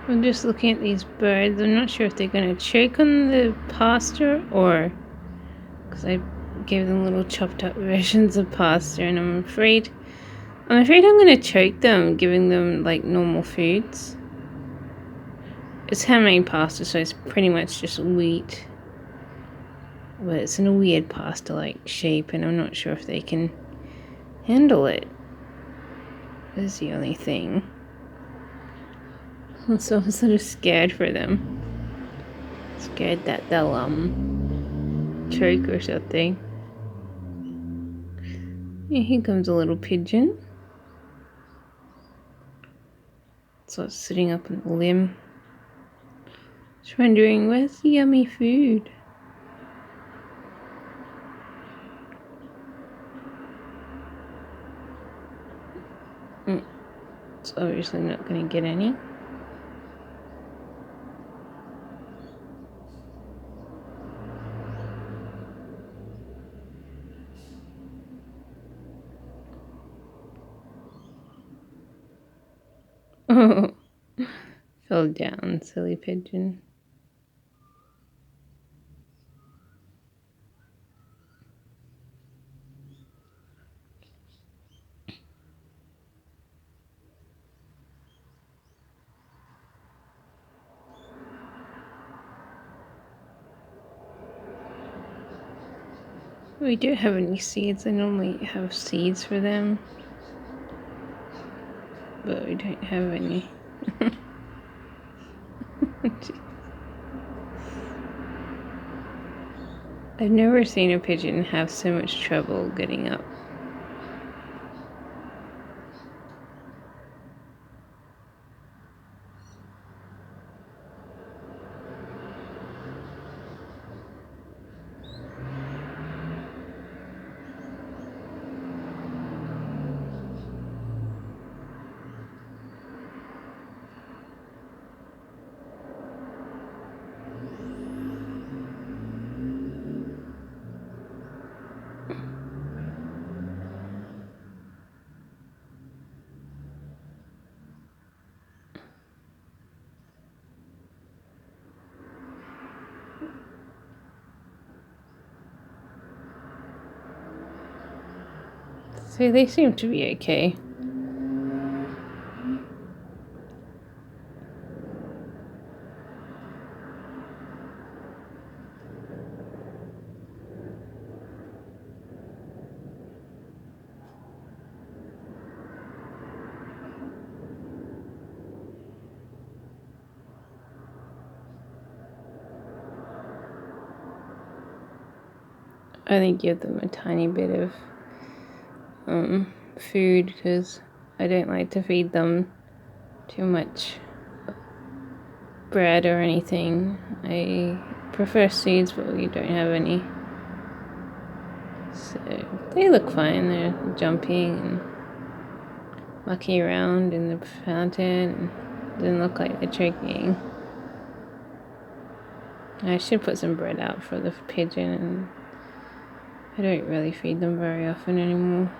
I'm just looking at these birds. I'm not sure if they're going to choke on the pasta or... because I gave them little chopped up versions of pasta, and I'm afraid I'm going to choke them giving them like normal foods. It's handmade pasta, so it's pretty much just wheat. But it's in a weird pasta-like shape, and I'm not sure if they can handle it. That's the only thing. So I'm sort of scared for them. Scared that they'll choke or something. Yeah, here comes a little pigeon. So it's sitting up on the limb. Just wondering, where's the yummy food? It's obviously not going to get any. Oh, fell down, silly pigeon. We don't have any seeds. I normally have seeds for them, but we don't have any. I've never seen a pigeon have so much trouble getting up. So they seem to be okay. I only give them a tiny bit of food because I don't like to feed them too much bread or anything. I prefer seeds, but we don't have any. So they look fine. They're jumping and mucking around in the fountain. Doesn't look like they're choking. I should put some bread out for the pigeon, and I don't really feed them very often anymore.